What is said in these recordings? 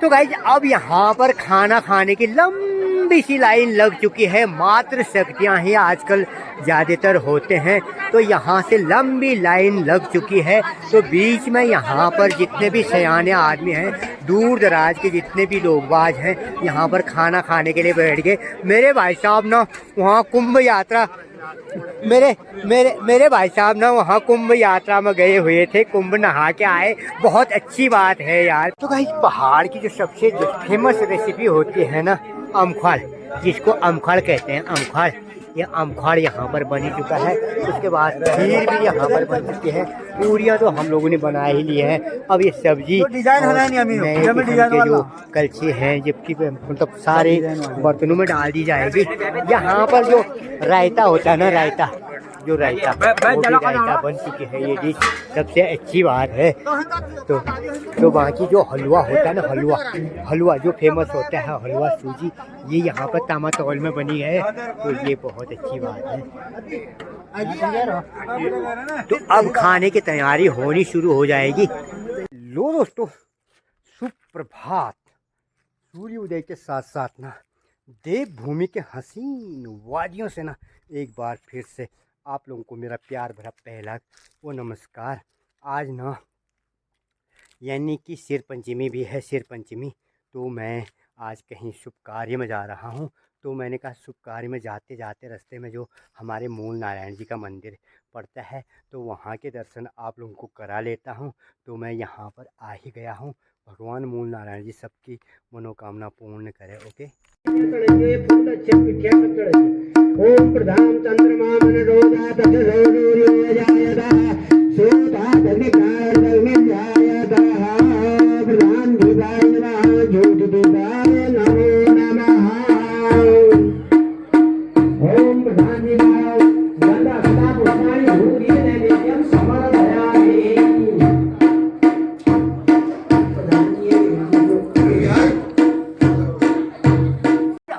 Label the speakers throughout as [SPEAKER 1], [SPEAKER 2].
[SPEAKER 1] तो गाइस अब यहाँ पर खाना खाने की लंबी सी लाइन लग चुकी है। मात्र शक्तियाँ ही आजकल ज़्यादातर होते हैं, तो यहाँ से लंबी लाइन लग चुकी है। तो बीच में यहाँ पर जितने भी सयाने आदमी हैं, दूर दराज के जितने भी लोग बाज हैं, यहाँ पर खाना खाने के लिए बैठ गए। मेरे भाई साहब ना वहाँ कुंभ यात्रा मेरे भाई साहब ना वहाँ कुंभ यात्रा में गए हुए थे, कुंभ नहा के आए। बहुत अच्छी बात है यार। तो गाइस पहाड़ की जो सबसे फेमस रेसिपी होती है ना, अमखाड़, जिसको अमखाड़ कहते हैं, अमखाड़, ये अमखाड़ यहाँ पर बनी चुका है। उसके बाद खीर भी यहाँ पर बन चुकी है। पूरियाँ तो हम लोगों ने बना ही ली है। अब ये सब्जी के जो कलछे हैं, जबकि मतलब सारे बर्तनों में डाल दी जाएगी। यहाँ पर जो रायता होता है ना, रायता, जो रायता, वो भी रायता बन चुकी है। ये डिश सबसे अच्छी बात है। तो बाकी जो हलवा होता है ना, हलवा जो फेमस होता है, हलवा सूजी, ये यहाँ पर तामातौल में बनी है। तो ये बहुत अच्छी बात है। तो अब खाने की तैयारी होनी शुरू हो जाएगी। लो दोस्तों, सुप्रभात। सूर्य उदय के साथ साथ ना देवभूमि के हसीन वादियों से ना एक बार फिर से आप लोगों को मेरा प्यार भरा पहला वो नमस्कार। आज ना यानी कि सिर पंचमी भी है, सिर पंचमी। तो मैं आज कहीं शुभ कार्य में जा रहा हूँ। तो मैंने कहा शुभ कार्य में जाते जाते रास्ते में जो हमारे मूल नारायण जी का मंदिर पड़ता है, तो वहाँ के दर्शन आप लोगों को करा लेता हूँ। तो मैं यहाँ पर आ ही गया हूँ। भगवान मूल नारायण जी सबकी मनोकामना पूर्ण करे। ओके। ओम प्रधान चंद्रमा मन रोजा तजो सूर्यो जायदा सोता धनि प्राण में जायदा प्रधान विदाय नमः ज्योति विदाय नमो नमः। ओम प्रधान विदाय गंगा सदा पुष्पाणि धूरी नैवेद्यम समर्पयामि।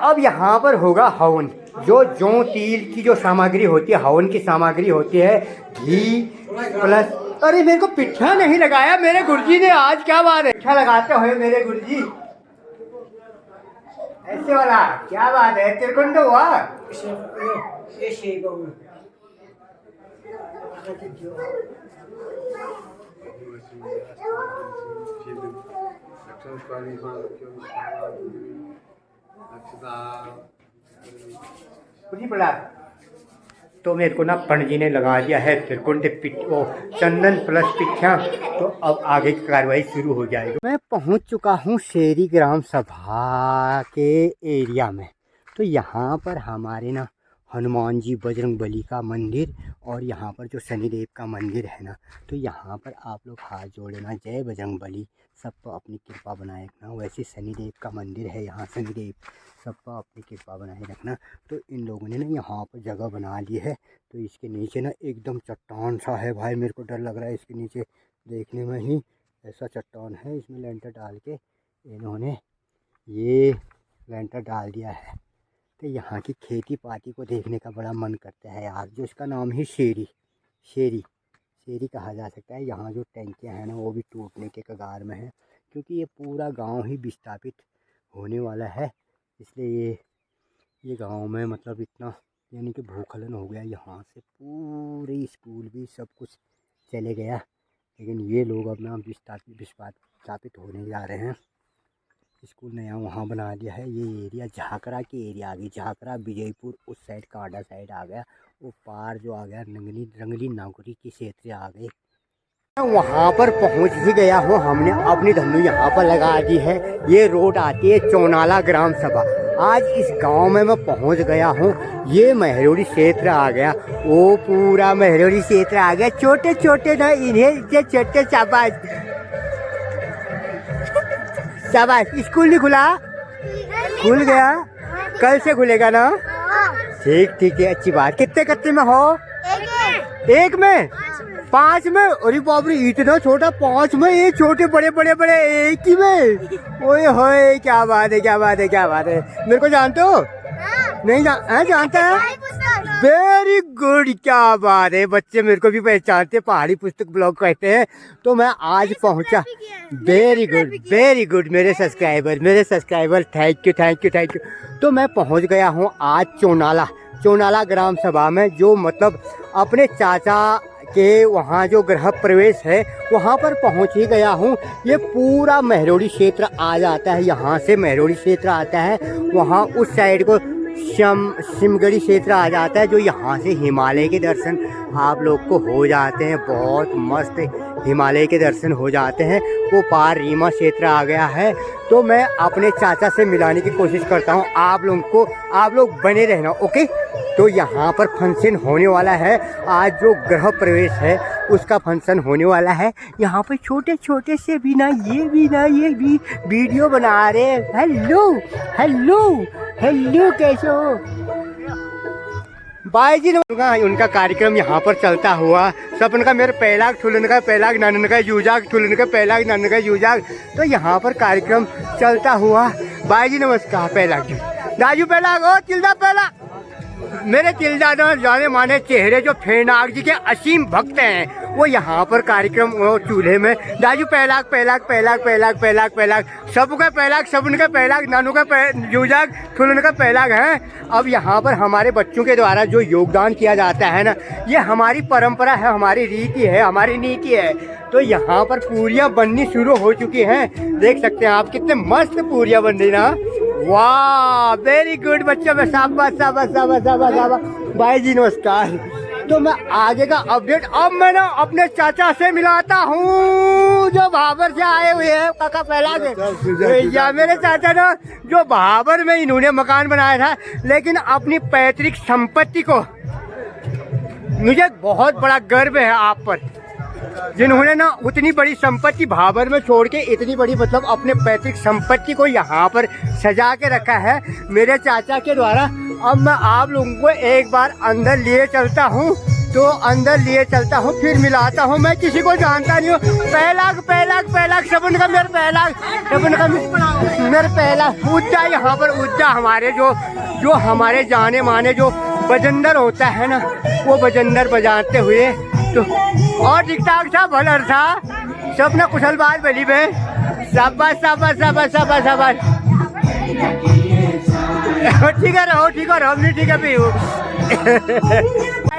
[SPEAKER 1] अब यहाँ पर होगा हवन। जो जौ तिल की जो सामग्री होती है, हवन की सामग्री होती है, घी प्लस, अरे मेरे को पिट्ठा नहीं लगाया मेरे गुरुजी ने आज। क्या बात है, पिट्ठा लगाते हुए मेरे गुरुजी, ऐसे वाला क्या बात है। तिरकुंड हुआ पड़ा। तो मेरे को ना पंडित जी ने लगा दिया है त्रिकुंड वो चंदन प्लस पिट्ठा। तो अब आगे की कार्रवाई शुरू हो जाएगी। मैं पहुंच चुका हूं शेरी ग्राम सभा के एरिया में। तो यहाँ पर हमारे ना हनुमान जी, बजरंग बली का मंदिर, और यहाँ पर जो शनिदेव का मंदिर है ना, तो यहाँ पर आप लोग हाथ जोड़ना, जय बजरंग बली, सब पर अपनी कृपा बनाए रखना। वैसे शनिदेव का मंदिर है यहाँ, शनिदेव सब पर अपनी कृपा बनाए रखना। तो इन लोगों ने ना यहाँ पर जगह बना ली है। तो इसके नीचे ना एकदम चट्टान सा है भाई, मेरे को डर लग रहा है इसके नीचे देखने में ही। ऐसा चट्टान है, इसमें लेंटर डाल के इन्होंने ये लेंटर डाल दिया है। तो यहाँ की खेती पाती को देखने का बड़ा मन करता है यार। जो इसका नाम ही शेरी कहा जा सकता है। यहाँ जो टैंकियाँ हैं ना, वो भी टूटने के कगार में है, क्योंकि ये पूरा गांव ही विस्थापित होने वाला है। इसलिए ये गांव में मतलब इतना यानी कि भूखलन हो गया। यहाँ से पूरे स्कूल भी सब कुछ चले गया, लेकिन ये लोग अपना विस्थापित होने जा रहे हैं। स्कूल नया वहाँ बना दिया है। ये एरिया झाकरा की एरिया आ गई, झाकरा विजयपुर उस साइड कांडा साइड आ गया। वो पार जो आ गया रंगली नागौरी की क्षेत्र आ गए। वहाँ पर पहुँच ही गया हूँ। हमने अपनी धन्नू यहाँ पर लगा दी है। ये रोड आती है चौनाला ग्राम सभा। आज इस गांव में मैं पहुँच गया हूँ। ये महरोड़ी क्षेत्र आ गया, वो पूरा महरोड़ी क्षेत्र आ गया। छोटे छोटे ना इन्हें छोटे शाबाश। स्कूल नहीं खुला? खुल गया, कल से खुलेगा ना? ठीक है, अच्छी बात। कितने कत्ते में हो? एक में, 5 में? अरे बाप रे, इतना छोटा 5 में, ये छोटे बड़े एक ही में। ओए होए, क्या बात है। मेरे को जानते हो? नहीं जानता है? वेरी गुड, क्या बात है, बच्चे मेरे को भी पहचानते, पहाड़ी पुस्तक ब्लॉग कहते हैं। तो मैं आज पहुंचा, वेरी गुड मेरे सब्सक्राइबर, थैंक यू। तो मैं पहुंच गया हूं आज चोनाला ग्राम सभा में, जो मतलब अपने चाचा के वहाँ जो गृह प्रवेश है वहाँ पर पहुँच ही गया हूँ। ये पूरा महरौली क्षेत्र आ जाता है, यहाँ से महरौली क्षेत्र आता है, वहाँ उस साइड को सिमगढ़ी क्षेत्र आ जाता है, जो यहाँ से हिमालय के दर्शन आप लोग को हो जाते हैं। बहुत मस्त हिमालय के दर्शन हो जाते हैं। वो पार रीमा क्षेत्र आ गया है। तो मैं अपने चाचा से मिलाने की कोशिश करता हूँ आप लोगों को, आप लोग बने रहना, ओके। तो यहाँ पर फंक्शन होने वाला है, आज जो गृह प्रवेश है उसका फंक्शन होने वाला है। यहाँ पर छोटे छोटे से भी ये भी वीडियो बना रहे हैं। हेलो कैसे हो भाई जी? उनका कार्यक्रम यहाँ पर चलता हुआ, सपन का मेरे पैलाग ठुलन का पैलाग ननन का जूजाग ठुलन का पैलाग ननन का जूजाग। तो यहाँ पर कार्यक्रम चलता हुआ। भाई जी नमस्कार। पैलाग जी, दाजू पैलाग हो, चिल्दा पैलाग। मेरे चिल्दा जाने माने चेहरे जो फेनाग जी के असीम भक्त हैं, वो यहाँ पर कार्यक्रम चूल्हे में दाजू पैलाग सबका पैलाग नानू का जूजाग ठुलन का पैलाग है। अब यहाँ पर हमारे बच्चों के द्वारा जो योगदान किया जाता है ना, ये हमारी परंपरा है, हमारी रीति है, हमारी नीति है। तो यहाँ पर पूरियाँ बननी शुरू हो चुकी हैं, देख सकते हैं आप कितने मस्त पूरियाँ बन रही ना। वाह, वेरी गुड बच्चों में, शाबाश। भाई जी नमस्कार। तो मैं आगे का अपडेट अब मैं ना अपने चाचा से मिलाता हूँ, जो भाबर से आए हुए हैं। काका पैलाग या मेरे चाचा ना, जो भाबर में इन्होंने मकान बनाया था, लेकिन अपनी पैतृक संपत्ति को, मुझे बहुत बड़ा गर्व है आप पर, जिन्होंने ना उतनी बड़ी संपत्ति भाबर में छोड़ के इतनी बड़ी मतलब अपने पैतृक संपत्ति को यहाँ पर सजा के रखा है मेरे चाचा के द्वारा। अब मैं आप लोगों को एक बार अंदर लिए चलता हूँ, तो अंदर लिए चलता हूँ, फिर मिलाता हूँ। मैं किसी को जानता नहीं हूँ। पैलाग सबन का मेरे पैलाग उज्जा, यहाँ पर उज्जा हमारे जो हमारे जाने माने जो बजंदर होता है ना, वो बजंदर बजाते हुए। तो और ठीक ठाक था, भलर था, सब ना कुशल बात बली में। शाबाश। ठीक है रहो नहीं, ठीक है भी।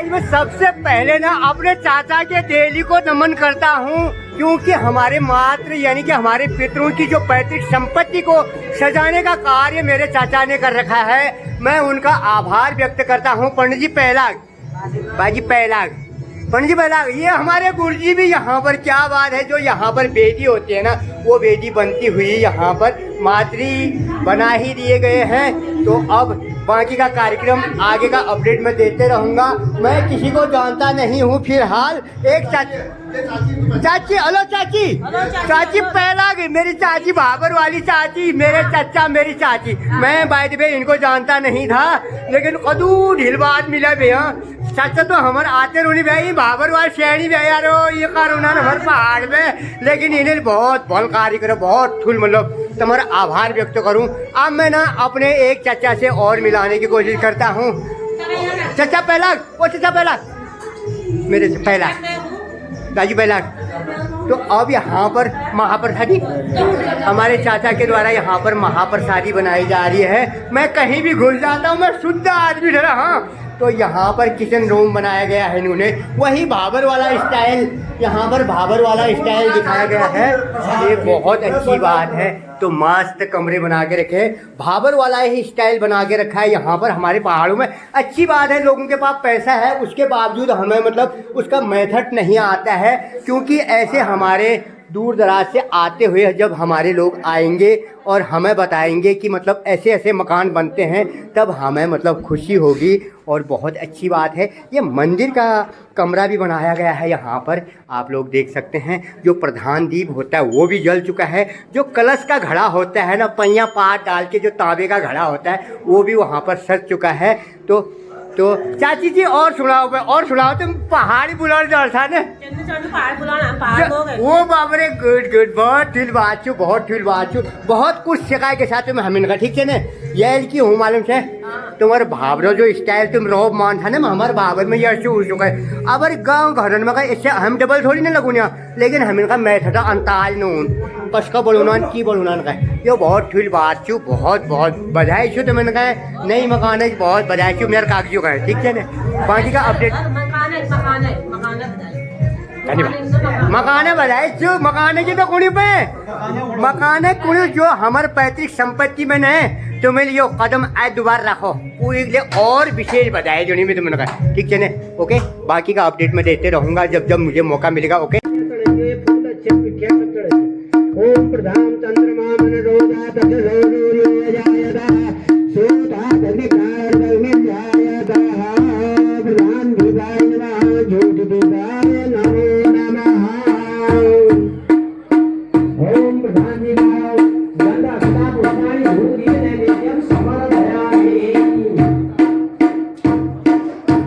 [SPEAKER 1] मैं सबसे पहले ना अपने चाचा के डेली को नमन करता हूँ, क्योंकि हमारे मातृ यानी कि हमारे पितरों की जो पैतृक संपत्ति को सजाने का कार्य मेरे चाचा ने कर रखा है। मैं उनका आभार व्यक्त करता हूँ। पंडित जी पैलाग, बाजी पैलाग, पंडित जी पैलाग। ये हमारे गुरुजी भी यहाँ पर, क्या बात है, जो यहाँ पर बेदी होती है ना, वो बेदी बनती हुई यहाँ पर मातृ बना ही दिए गए हैं। तो अब बाकी का कार्यक्रम आगे का अपडेट मैं देते रहूँगा। मैं किसी को जानता नहीं हूँ फिलहाल। एक चाची, हेलो चाची पैलाग, मेरी चाची भाबर वाली चाची, मेरे चाचा मेरी चाची। मैं बाय द वे इनको जानता नहीं था, लेकिन कदू ढिलबाद मिला भैया। चाचा तो हमारे आते रोनी भाई, भाबर वाले शहरी भाई यार, ये कारोना हमारे पहाड़ में, लेकिन इन्हें बहुत भल कार्य करो, बहुत फुल मतलब तुम्हारा आभार व्यक्त करूं। अब मैं ना अपने एक चाचा से और मिलाने की कोशिश करता हूं। चाचा पैलाग, मेरे पैलाग, दाजू पैलाग। तो अब यहाँ पर महाप्रसादी हमारे चाचा के द्वारा यहाँ पर महाप्रसादी बनाई जा रही है। मैं कहीं भी घुस जाता हूँ, मैं शुद्ध आदमी ठहरा। हाँ, तो यहाँ पर किचन रूम बनाया गया है इन्होंने, वही भाबर वाला स्टाइल, यहाँ पर भाबर वाला स्टाइल दिखाया गया है। ये बहुत अच्छी बात है। तो मस्त कमरे बना के रखे, भाबर वाला ही स्टाइल बना के रखा है यहाँ पर हमारे पहाड़ों में। अच्छी बात है, लोगों के पास पैसा है, उसके बावजूद हमें मतलब उसका मेथड नहीं आता है, क्योंकि ऐसे हमारे दूर दराज से आते हुए जब हमारे लोग आएंगे और हमें बताएंगे कि मतलब ऐसे ऐसे मकान बनते हैं, तब हमें मतलब खुशी होगी और बहुत अच्छी बात है। ये मंदिर का कमरा भी बनाया गया है यहाँ पर, आप लोग देख सकते हैं। जो प्रधान दीप होता है वो भी जल चुका है। जो कलश का घड़ा होता है ना, पहिया पात डाल के जो तांबे का घड़ा होता है, वो भी वहाँ पर सज चुका है। तो चाची जी और सुनाओ तुम पहाड़ी बुलाने जा था ना, वो बाबरे गुड बहुत ठुल बात छू, बहुत कुछ सिखाए के साथ में हम इनका, ठीक है ना। ये की हूँ मालूम है तुम्हारे भावरो जो स्टाइल तुम रोब मान था ना हमारे भावर में ये हो चुका है। अब गाँव घर में इससे हम डबल थोड़ी ना लगूँ लेकिन हम इनका मैं था अंताज नून कसका बोलूना की बोलूना का ये बहुत ठुल बात छू बहुत बहुत बधाई छू तो मैंने कहा नई मकान है बहुत बधाई छू मेरे कागजों का है ठीक है ना। बाकी का अपडेट मकान बधाई छू मकान की तो कुड़ी पे मकान कुड़ी जो हमारे पैतृक संपत्ति में है तो मैं यो कदम आज दोबारा रखो पूरी लिए और विशेष बधाई जो नहीं मैं तुमने कहा ठीक है ना। ओके बाकी का अपडेट मैं देते रहूंगा जब जब मुझे मौका मिलेगा। ओके ओम प्रधान चंद्रमा मन रोजा तद रोजायदा सोता दनिकार दनिजायदा प्रधान विदाय नमः ज्योति विदाय नमो नमः ओम प्रधान विदाय गंगा सदा पुष्पाणि भूरि नैवेद्यम समर्पयामि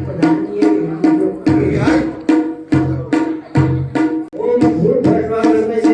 [SPEAKER 1] प्रधान जी ओम भूर्भुवः में से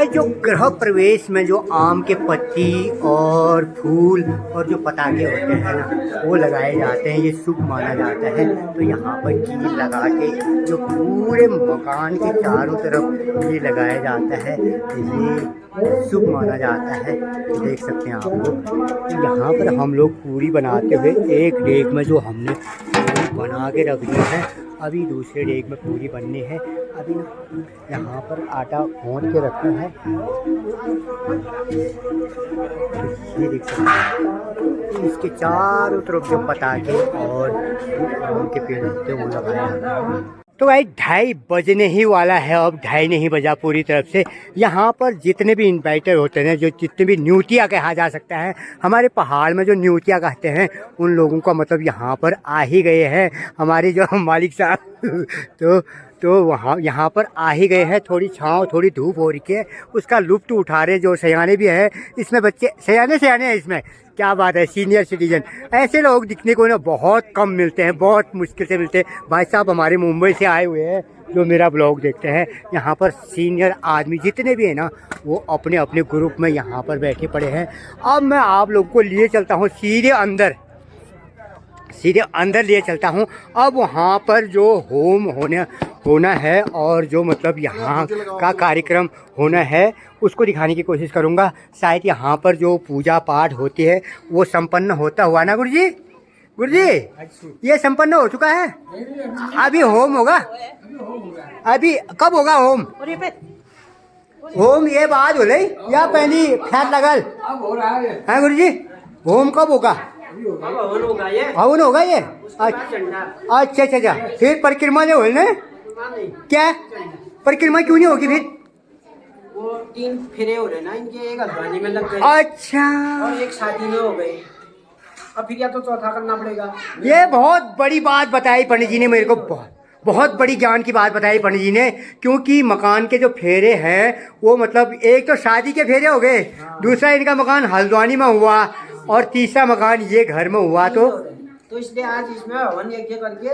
[SPEAKER 1] जो गृह प्रवेश में जो आम के पत्ती और फूल और जो पटाखे होते हैं ना वो लगाए जाते हैं ये शुभ माना जाता है। तो यहाँ पर कील लगा के जो पूरे मकान के चारों तरफ ये लगाया जाता है ये शुभ माना जाता है। तो देख सकते हैं आप लोग यहाँ पर हम लोग पूरी बनाते हुए एक डेग में जो हमने बना के रख दी है अभी दूसरे डेग में पूरी बननी है। अभी यहाँ पर आटा भून के रखा है ये देख सकते हैं इसके चारों तरफ जो पटाखे और आम के पेड़ होते हैं वो लगाया है। तो भाई 2:30 बजने ही वाला है अब 2:30 नहीं बजा पूरी तरफ से। यहाँ पर जितने भी इन्वाइटर होते हैं जो जितने भी न्यूतिया कहा जा सकता है हमारे पहाड़ में जो न्यूतिया कहते हैं उन लोगों का मतलब यहाँ पर आ ही गए हैं हमारे जो मालिक साहब तो वहाँ यहाँ पर आ ही गए हैं। थोड़ी छाँव थोड़ी धूप हो रही है उसका लुत्फ़ उठा रहे जो सयाने भी है इसमें बच्चे सयाने हैं इसमें क्या बात है सीनियर सिटीजन ऐसे लोग दिखने को ना बहुत कम मिलते हैं बहुत मुश्किल से मिलते हैं। भाई साहब हमारे मुंबई से आए हुए हैं जो मेरा ब्लॉग देखते हैं यहाँ पर सीनियर आदमी जितने भी हैं ना वो अपने अपने ग्रुप में यहाँ पर बैठे पड़े हैं। अब मैं आप लोगों को लिए चलता हूँ सीधे अंदर लिए चलता हूँ। अब वहाँ पर जो होम होना है और जो मतलब यहाँ का कार्यक्रम होना है उसको दिखाने की कोशिश करूँगा। शायद यहाँ पर जो पूजा पाठ होती है वो संपन्न होता हुआ ना गुरुजी ये संपन्न हो चुका है अभी होम होगा अभी कब होगा होम ये बात हो रही या पहली फैट लगल है गुरुजी होम कब होगा हवन होगा ये अच्छा फिर परिक्रमा जो हो क्या परिक्रमा क्यों नहीं होगी फिर
[SPEAKER 2] वो 3 फेरे हो रहे ना इनके एक हल्द्वानी में लग गए
[SPEAKER 1] अच्छा
[SPEAKER 2] और एक शादी में हो गए अब फिर या तो चौथा करना पड़ेगा।
[SPEAKER 1] ये बहुत बड़ी बात बताई पंडित जी ने मेरे को बहुत बड़ी ज्ञान की बात बताई पंडित जी ने क्योंकि मकान के जो फेरे हैं वो मतलब एक तो शादी के फेरे हो गए दूसरा इनका मकान हल्द्वानी में हुआ और तीसरा मकान ये घर में हुआ
[SPEAKER 2] तो इसलिए आज इसमें हवन यज्ञ करके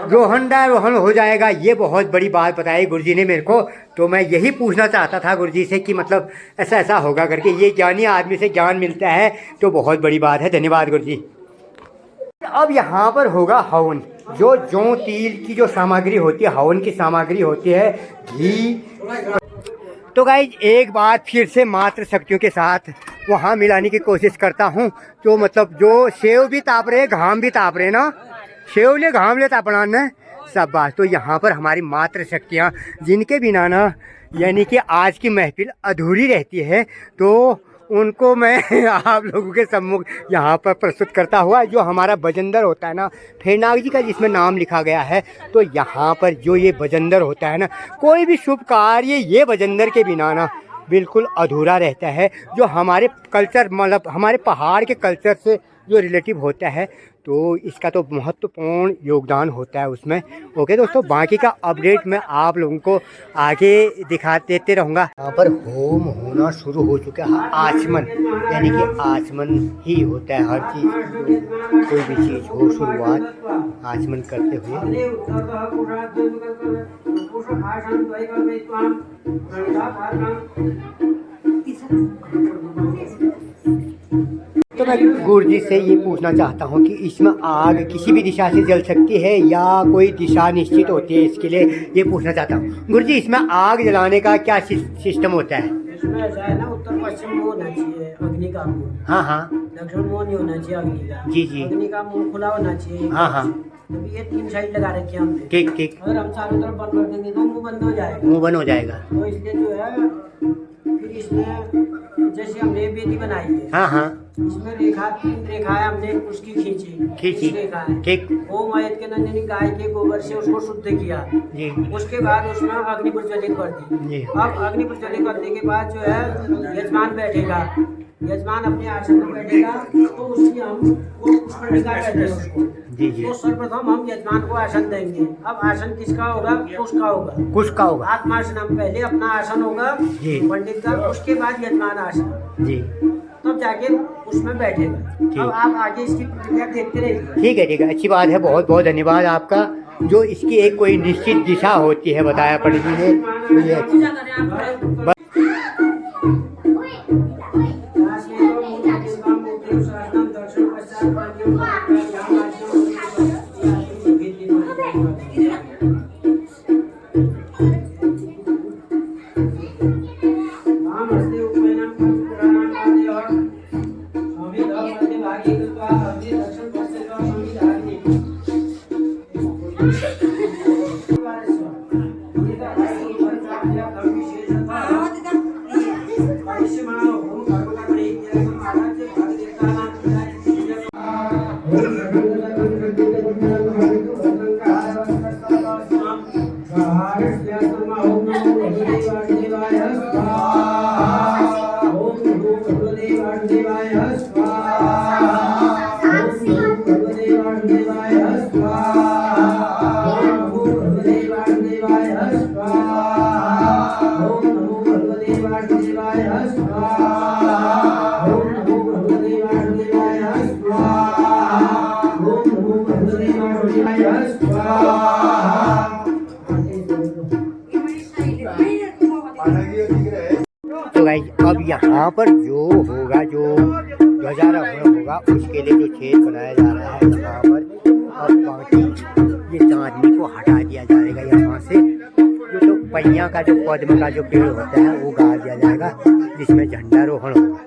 [SPEAKER 1] रोहन हो जाएगा। ये बहुत बड़ी बात बताई गुरुजी ने मेरे को। तो मैं यही पूछना चाहता था गुरुजी से कि मतलब ऐसा होगा करके ये ज्ञानी आदमी से ज्ञान मिलता है तो बहुत बड़ी बात है। धन्यवाद गुरुजी। अब यहाँ पर होगा हवन। जो जौ तिल की जो सामग्री होती है, हवन की सामग्री होती है, घी। तो गाइज एक बार फिर से मात्र शक्तियों के साथ वहाँ मिलाने की कोशिश करता हूँ। तो मतलब जो सेव भी ताप रहे, घाम भी ताप रहे ना, सेव ले घाम ले तापना न सब बात। तो यहाँ पर हमारी मात्र शक्तियाँ, जिनके बिना ना यानी कि आज की महफिल अधूरी रहती है, तो उनको मैं आप लोगों के सम्मुख यहाँ पर प्रस्तुत करता हुआ, जो हमारा बजंदर होता है ना, फेरनाग जी का जिसमें नाम लिखा गया है। तो यहाँ पर जो ये बजंदर होता है ना, कोई भी शुभ कार्य ये बजंदर के बिना ना बिल्कुल अधूरा रहता है। जो हमारे कल्चर मतलब हमारे पहाड़ के कल्चर से जो रिलेटिव होता है, तो इसका तो महत्वपूर्ण योगदान होता है उसमें। ओके दोस्तों, बाकी का अपडेट मैं आप लोगों को आगे दिखा देते रहूँगा। यहाँ पर होम होना शुरू हो चुका है। आचमन यानी कि आचमन ही होता है हर चीज़, कोई भी चीज़ हो शुरुआत आचमन करते हुए। तो मैं गुरुजी से ये पूछना चाहता हूँ कि इसमें आग किसी भी दिशा से जल सकती है या कोई दिशा निश्चित होती है, इसके लिए ये पूछना चाहता हूँ। गुरुजी, इसमें आग जलाने का क्या सिस्टम होता है?
[SPEAKER 2] इसमें ऐसा है ना, उत्तर पश्चिम मुंह होना चाहिए अग्नि का मुंह।
[SPEAKER 1] हाँ हाँ।
[SPEAKER 2] दक्षिण मुंह नहीं होना चाहिए अग्नि का।
[SPEAKER 1] जी जी।
[SPEAKER 2] अग्नि का मुंह खुला होना चाहिए।
[SPEAKER 1] हाँ हाँ।
[SPEAKER 2] तो ये 3 साइड लगा रखे हैं हमने।
[SPEAKER 1] ठीक ठीक।
[SPEAKER 2] अगर हम चारों तरफ बंद कर देंगे तो मुंह बंद हो जाएगा।
[SPEAKER 1] मुंह बंद हो जाएगा।
[SPEAKER 2] तो इसलिए जो है, फिर इसमें जैसे हमने बेदी बनाई है।
[SPEAKER 1] हाँ हाँ।
[SPEAKER 2] इसमें 3 रेखाएं हमने उसकी खींची रेखाएं। ठीक। ओम अयत के नंदिनी गाय के गोबर से उसको शुद्ध किया जी। उसके बाद उसमें अग्नि प्रज्वलित कर दी। अब अग्नि प्रज्वलित करने के बाद जो है यजमान बैठेगा, यजमान अपने आसन पर बैठेगा। तो उसकी हम वो पुष्पनिका कहते हैं उसको। जी जी। तो सर्वप्रथम हम यजमान को आसन देंगे। अब आसन किसका होगा? उसका होगा। किसका होगा? आत्मासन। हम पहले अपना आसन होगा पंडित का, उसके बाद यजमान आसन जी, तब जाके उसमें बैठेगा। अब आप आगे इसकी प्रक्रिया देखते रहिए। ठीक है ठीक है, अच्छी बात है। बहुत बहुत धन्यवाद आपका। जो इसकी एक कोई निश्चित दिशा होती है बताया पंडित जी ने, तो ये अच्छी तो गाइस, अब यहाँ पर जो होगा, जो ध्वजारोहण होगा, उसके लिए जो छेद बनाया जा रहा है यहाँ पर, और बाकी ये चांदनी को हटा दिया जाएगा यहाँ से। जो तो पहिया का जो पद्म का जो पेड़ होता है वो गाड़ दिया जाएगा, जिसमें झंडारोहण होगा।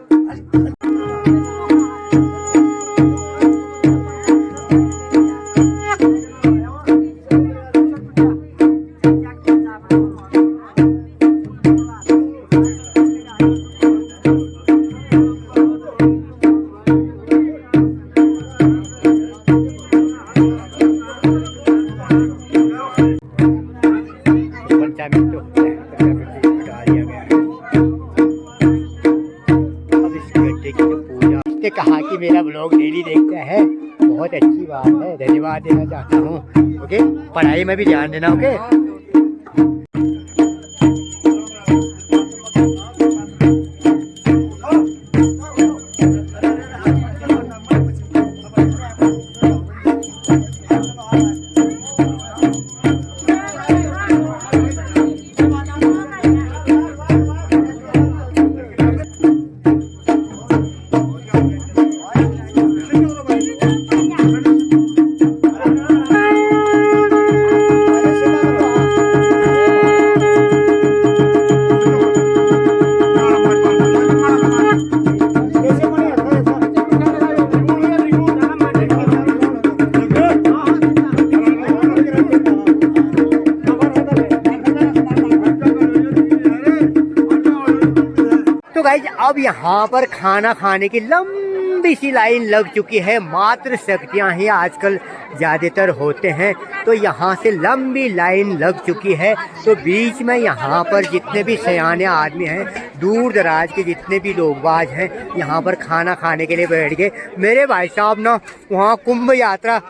[SPEAKER 2] कहा कि मेरा ब्लॉग डेली देखता है, बहुत अच्छी बात है, धन्यवाद देना चाहता हूँ। ओके, पढ़ाई में भी ध्यान देना। ओके।
[SPEAKER 1] गाइस अब यहाँ पर खाना खाने की लंबी सी लाइन लग चुकी है। मात्र शक्तियाँ ही आजकल ज़्यादातर होते हैं, तो यहाँ से लंबी लाइन लग चुकी है। तो बीच में यहाँ पर जितने भी सयाने आदमी हैं, दूर दराज के जितने भी लोग बाज हैं, यहाँ पर खाना खाने के लिए बैठ गए। मेरे भाई साहब ना वहाँ कुंभ यात्रा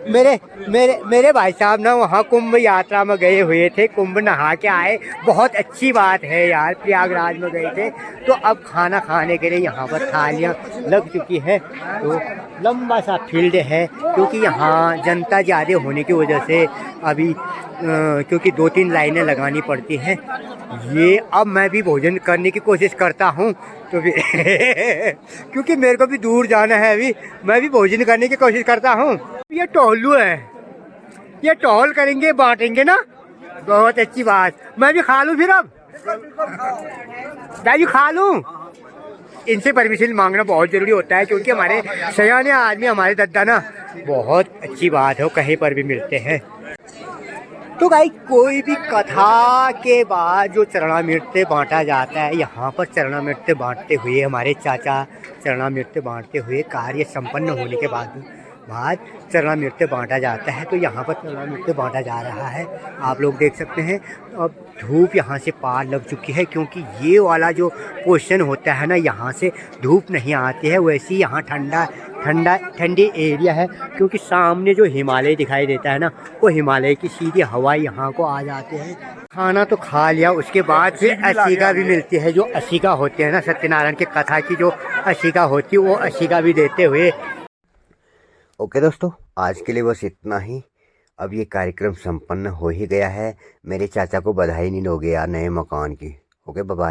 [SPEAKER 1] मेरे भाई साहब ना वहाँ कुंभ यात्रा में गए हुए थे, कुंभ नहा के आए। बहुत अच्छी बात है यार, प्रयागराज में गए थे। तो अब खाना खाने के लिए यहाँ पर थालियाँ लग चुकी है। तो लंबा सा फील्ड है, क्योंकि यहाँ जनता ज़्यादा होने की वजह से अभी क्योंकि 2-3 लाइनें लगानी पड़ती हैं। ये अब मैं भी भोजन करने की कोशिश करता हूँ, तो भी क्योंकि मेरे को भी दूर जाना है, अभी मैं भी भोजन करने की कोशिश करता हूँ। ये टोलू है, ये टोल करेंगे, बांटेंगे ना, बहुत अच्छी बात। मैं भी खा लूँ फिर, अब दादी खा लूँ। इनसे परमिशन मांगना बहुत ज़रूरी होता है, क्योंकि हमारे सयाने आदमी, हमारे दादा ना, बहुत अच्छी बात है, वो कहीं पर भी मिलते हैं। तो भाई कोई भी कथा के बाद जो चरणामृत बांटा जाता है, यहाँ पर चरणामृत बांटते हुए हमारे चाचा चरणामृत बांटते हुए कार्य संपन्न होने के बाद चरणामृत बांटा जाता है। तो यहाँ पर चरणामृत बांटा जा रहा है, आप लोग देख सकते हैं। अब धूप यहाँ से पार लग चुकी है, क्योंकि ये वाला जो पोर्शन होता है ना, यहाँ से धूप नहीं आती है। वैसे ही यहाँ ठंडी एरिया है, क्योंकि सामने जो हिमालय दिखाई देता है ना, वो हिमालय की सीधी हवा यहाँ को आ जाते हैं। खाना तो खा लिया, उसके बाद फिर अशिका भी मिलती है। जो अशिका होते हैं ना, सत्यनारायण की कथा की जो अशिका होती है, वो अशिका भी देते हुए। ओके दोस्तों, आज के लिए बस इतना ही। अब ये कार्यक्रम संपन्न हो ही गया है। मेरे चाचा को बधाई नहीं दोगे यार नए मकान की। Okay, bye bye.